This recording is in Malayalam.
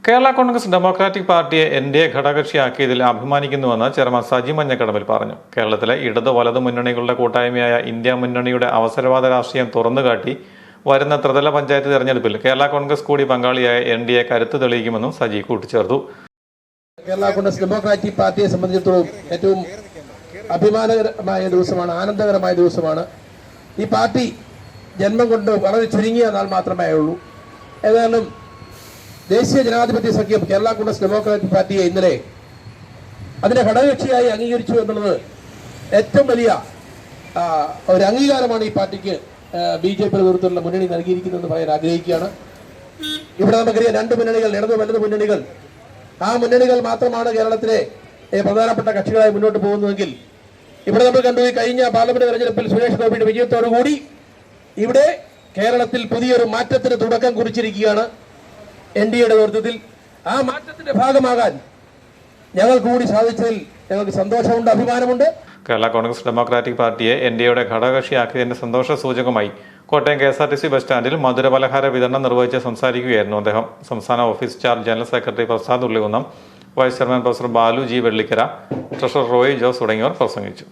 കേരള കോൺഗ്രസ് ഡെമോക്രാറ്റിക് പാർട്ടിയെ എൻഡിഎ ഘടകകക്ഷിയാക്കിയതിൽ അഭിമാനിക്കുന്നുവെന്ന് ചെയർമാൻ സജി മഞ്ഞക്കടമ്പിൽ പറഞ്ഞു. കേരളത്തിലെ ഇടത് വലതു മുന്നണികളുടെ കൂട്ടായ്മയായ ഇന്ത്യ മുന്നണിയുടെ അവസരവാദ രാഷ്ട്രീയം തുറന്നുകാട്ടി വരുന്ന ത്രിതല പഞ്ചായത്ത് തെരഞ്ഞെടുപ്പിൽ കേരള കോൺഗ്രസ് കൂടി പങ്കാളിയായ എൻഡിഎ കരുത്ത് തെളിയിക്കുമെന്നും സജി കൂട്ടിച്ചേർത്തു. കേരള കോൺഗ്രസ് ഡെമോക്രാറ്റിക് പാർട്ടിയെ സംബന്ധിച്ചിടത്തോളം ഏറ്റവും അഭിമാനകരമായ ദിവസമാണ്, ആനന്ദകരമായ ദിവസമാണ്. ഈ പാർട്ടി ജന്മം കൊണ്ട് വളരെ ചുരുങ്ങിയ നാൾ മാത്രമേ ഉള്ളൂ. ഏതായാലും ദേശീയ ജനാധിപത്യ സഖ്യം കേരള കോൺഗ്രസ് ഡെമോക്രാറ്റിക് പാർട്ടിയെ ഇന്നലെ അതിന്റെ ഘടകകക്ഷിയായി അംഗീകരിച്ചു എന്നുള്ളത് ഏറ്റവും വലിയ ഒരു അംഗീകാരമാണ് ഈ പാർട്ടിക്ക് BJP നേതൃത്വത്തിലുള്ള മുന്നണി നൽകിയിരിക്കുന്നതെന്ന് പറയാൻ ആഗ്രഹിക്കുകയാണ്. ഇവിടെ നമുക്കറിയാം, രണ്ട് മുന്നണികൾ, ഇടതു വലതു മുന്നണികൾ, ആ മുന്നണികൾ മാത്രമാണ് കേരളത്തിലെ പ്രധാനപ്പെട്ട കക്ഷികളായി മുന്നോട്ട് പോകുന്നതെങ്കിൽ ഇവിടെ നമ്മൾ കണ്ടു, ഈ കഴിഞ്ഞ പാർലമെന്റ് തെരഞ്ഞെടുപ്പിൽ സുരേഷ് ഗോപിയുടെ വിജയത്തോടുകൂടി ഇവിടെ കേരളത്തിൽ പുതിയൊരു മാറ്റത്തിന് തുടക്കം കുറിച്ചിരിക്കുകയാണ് എൻഡിഎയുടെ നേതൃത്വത്തിൽ. ആ മാറ്റത്തിന്റെ ഭാഗമാകാൻ ഞങ്ങൾ കൂടി സാധിച്ചതിൽ ഞങ്ങൾക്ക് സന്തോഷമുണ്ട്, അഭിമാനമുണ്ട്. കേരള കോൺഗ്രസ് ഡെമോക്രാറ്റിക് പാർട്ടിയെ എൻഡിഎയുടെ ഘടകകക്ഷിയാക്കിയതിന്റെ സന്തോഷ സൂചകമായി കോട്ടയം KSRTC ബസ് സ്റ്റാൻഡിൽ മധുരപലഹാര വിതരണം നിർവഹിച്ച് സംസാരിക്കുകയായിരുന്നു അദ്ദേഹം. സംസ്ഥാന office charge general secretary Prasad Ullikunnam, vice chairman professor Balu G. Vellikkara, treasurer Roy Jose തുടങ്ങിയവർ പ്രസംഗിച്ചു.